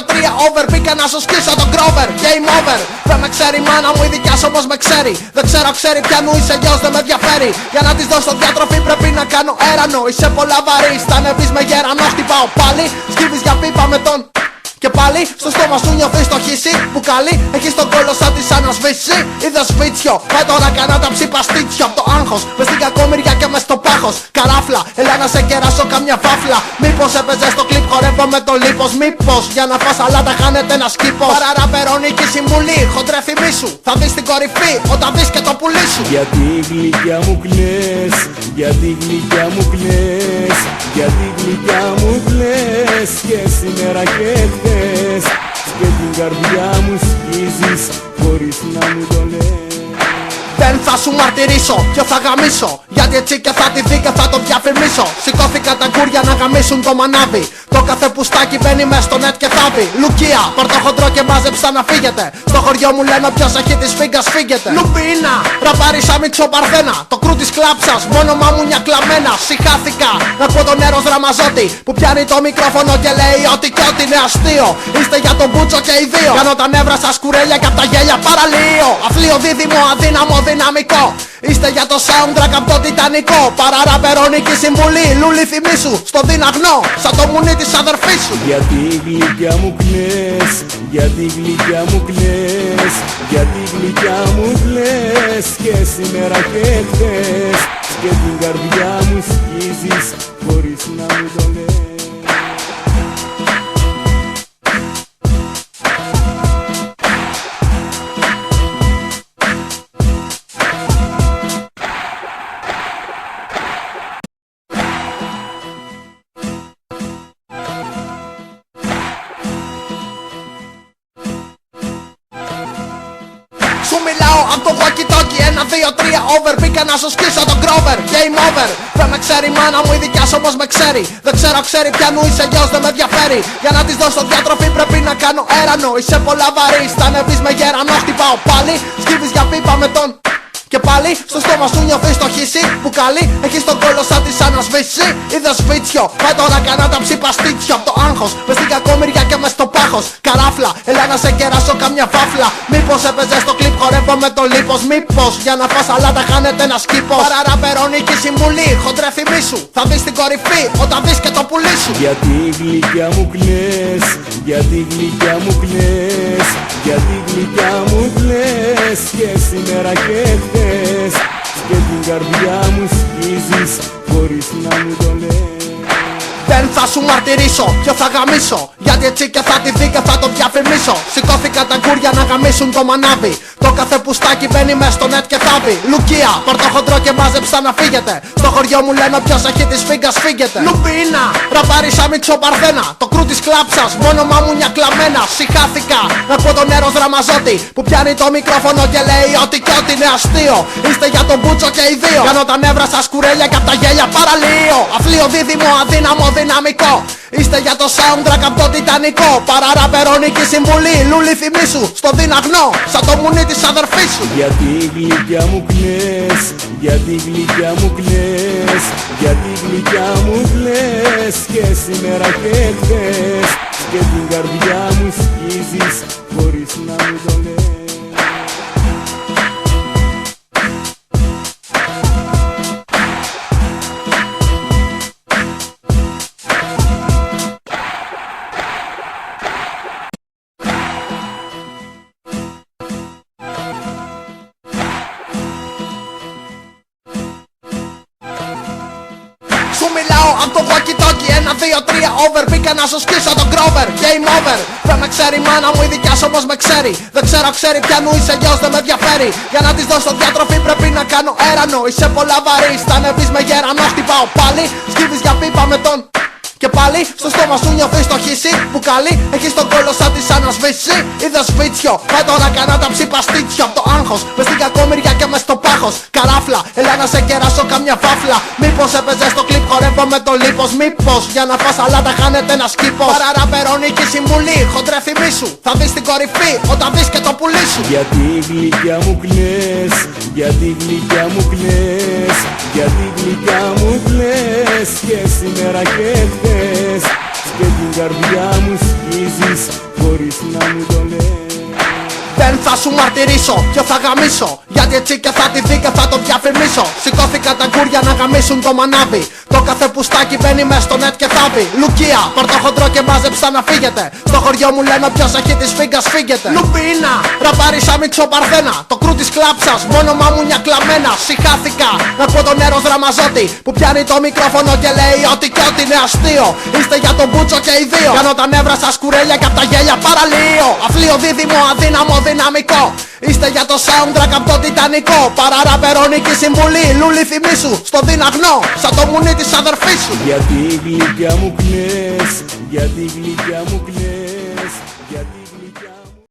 2-3 over. Μπήκα να σου σκίσω τον Grover. Game over. Δεν με ξέρει η μάνα μου, η δικιά σου όμως με ξέρει. Δεν ξέρω, ξέρει ποιανού είσαι γιος, δεν με ενδιαφέρει. Για να της δώσω διατροφή πρέπει να κάνω έρανο. Είσαι πολλά βαρύς, θα ανεβείς με γερανό. Χτυπάω πάλι, σκύβεις για πίπα με τον. Και πάλι στο στόμα σου νιώθεις το χύσι που καλεί. Έχεις τον κόλλο σαν της ανασβήσει. Είδες βίτσιο, πάει τώρα κανά τα ψηπαστίτσιο. Απ' το άγχος, μες στην κακομοιριά και μες στο πάχος. Καράφλα, έλα να σε κεράσω καμιά φάφλα. Μήπως έπαιζες στο κλιπ, χορεύω με το λίπος. Μήπως για να φας σαλάτα χάνεται ένας κήπος. Παραραπερονική συμβουλή, χοντρέ θυμίσου. Θα δεις την κορυφή όταν δεις και το πουλί σου. Γιατί γλυκιά μου κλαις, γιατί γλυκιά μου κλαις, γιατί γλυκιά μου κλαις και σήμερα και χθες. Και την καρδιά μου σκίζεις χωρίς να μου το λες. Δεν θα σου μαρτυρήσω, ποιο θα γαμίσω. Γιατί έτσι και θα τη δει και θα το διαφημίσω. Σηκώθηκα τα κούρια να γαμίσουν το μανάβι. Το κάθε πουστάκι μπαίνει μες στο net και θάβει. Λουκία, πορτοχοντρό και μάζεψα να φύγετε. Στο χωριό μου λένε ποιος έχει της φίγκας φύγετε. Λουπίνα, ραπάρισα μίτσο παρθένα. Το κρού της κλάψας, μόνο μαμούνια κλαμμένα. Συχάθηκα, να ακούω τον Έρος Ραμαζότη που πιάνει το μικρόφωνο και λέει ότι κι ό,τι είναι αστείο. Είστε για τον Μπούτσο και οι δύο. Κάνω τα νεύρα σας κουρέλια και απ' τα γέλια παραλίο. Αθλείο δίδυμο, αδύναμο δυναμικό. Είστε για το soundtrack απ' το Τιτανικό. Παραραπερονική συμβουλή, λούλη θυμίσου. Στο διναγνό, σαν το μουνί της αδερφής σου. Γιατί γλυκιά μου κλαις, γιατί γλυκιά μου κλαις, γιατί γλυκιά μου κλαις και σήμερα και χθες. Και την καρδιά μου σκίζεις χωρίς να μου το λες. Σου μιλάω απ' το walkie-talkie, 1-2-3 over. Μπήκα να σου σκίσω τον Grover. Game over. Δεν με ξέρει η μάνα μου, η δικιά σου όμως με ξέρει. Δεν ξέρω, ξέρει ποιανού είσαι γιος, δεν με ενδιαφέρει. Για να της δώσω διατροφή πρέπει να κάνω έρανο. Είσαι πολλά βαρύς, θα ανεβείς με γερανό. Χτυπάω πάλι, σκύβεις για πίπα με τον. Και πάλι στο στόμα σου νιώθεις το χύσι που καλεί. Έχεις τον κόλλο σαν της ανασβήσει. Είδες βίτσιο, πάει τώρα κανά τα ψηπαστίτσιο. Απ' το άγχος, μες στην κακομοιριά και μες στο πάχος. Καράφλα, έλα να σε κεράσω καμιά φάφλα. Μήπως έπαιζες στο κλιπ, χορεύω με το λίπος. Μήπως για να φας σαλάτα χάνεται ένας κήπος. Παραραπερονική συμβουλή, χοντρέ θυμίσου. Θα δεις την κορυφή όταν δεις και το πουλί σου. Γιατί γλυκιά μου κλαις, γιατί γλυκιά μου κλαις, γιατί γλυκιά μου κλαις και σήμερα και χθες. Και την καρδιά μου σκίζεις χωρίς να μου το λες. Δεν θα σου μαρτυρήσω, ποιο θα γαμίσω. Γιατί έτσι και θα τη δει και θα το διαφημίσω. Σηκώθηκα τα κούρια να γαμίσουν το μανάβι. Το κάθε πουστάκι μπαίνει μες στο net και θάβει. Λουκία, πορτοχοντρό και μάζεψα να φύγετε. Στο χωριό μου λένε ποιος έχει της φίγκας φύγετε. Λουπίνα, ραπάρισα μίτσο παρθένα. Το κρού της κλάψας, μόνο μαμούνια κλαμμένα. Συχάθηκα, να ακούω τον Έρος Ραμαζότη που πιάνει το μικρόφωνο και λέει ότι κι ό,τι είναι αστείο. Είστε για τον Μπούτσο και οι δύο. Κάνω τα νεύρα σας κουρέλια και απ' τα γέλια παραλίο. Αθλείο δίδυμο, αδύναμο δυναμικό. Είστε για το soundtrack απ' το Τιτανικό. Παραραπερονική συμβουλή, λούλη θυμίσου. Στο διναγνό, σαν το μουνί της αδερφής σου. Γιατί γλυκιά μου κλαις, γιατί γλυκιά μου κλαις, γιατί γλυκιά μου κλαις και σήμερα και χθες. Και την καρδιά μου σκίζεις χωρίς να μου το λες. Σου μιλάω απ' το walkie-talkie, 1-2-3 over. Μπήκα να σου σκίσω τον Grover. Game over. Δεν με ξέρει η μάνα μου, η δικιά σου όμως με ξέρει. Δεν ξέρω, ξέρει ποιανού είσαι γιος, δεν με ενδιαφέρει. Για να της δώσω διατροφή πρέπει να κάνω έρανο. Είσαι πολλά βαρύς, θα ανεβείς με γερανό. Χτυπάω πάλι, σκύβεις για πίπα με τον. Και πάλι στο στόμα σου νιώθεις το χύσι που καλεί. Έχεις τον κόλλο σαν της ανασβήσει. Είδες βίτσιο, πάει τώρα κανά τα ψηπαστίτσιο. Απ' το άγχος, μες στην κακομοιριά και μες στο πάχος. Καράφλα, έλα να σε κεράσω καμιά φάφλα. Μήπως έπαιζες στο κλιπ, χορεύω με το λίπος. Μήπως για να φας σαλάτα χάνεται ένας κήπος. Παραραπερονική συμβουλή, χοντρέ θυμίσου. Θα δεις την κορυφή όταν δεις και το πουλί σου. Γιατί γλυκιά μου κλαις, γιατί γλυκιά μου κλαις, γιατί γλυκιά μου κλαις και σήμερα και χθες. και την καρδιά μου σκίζεις χωρίς να μου το λες. Δεν θα σου μαρτυρήσω, ποιο θα γαμίσω, γιατί έτσι και θα τη δει και θα το διαφημίσω. Σηκώθηκα τα γκούρια να γαμίσουν το μανάβι. Το κάθε πουστάκι μπαίνει μες στο net και θάβει. Λουκία, πάρ' το χοντρό και μάζεψα να φύγετε. Στο χωριό μου λένε ποιος έχει της φίγκας φύγεται. Λουπίνα, ραπάρισα μίξο παρθένα. Το κρού της κλάψας, μόνο μαμούνια κλαμμένα. Συχάθηκα, να πω τον Έρος Ραμαζότη που πιάνει το μικρόφωνο και λέει ότι κι ό,τι είναι αστείο. Είστε για τον Μπούτσο και οι δύο. Κάνω τα νεύρα σας κουρέλια και απ' τα γέλια παραλύω. Αφλείο δίδυμο, αδύναμο δυναμικό. Είστε για το soundtrack απ' το Τιτανικό. Παράρα Περονική συμβουλή, λούλη θυμίσου. Στο διναγνό, σαν το μουνί της αδερφής σου. Γιατί γλυκιά μου κλαις, γιατί γλυκιά μου κλαις.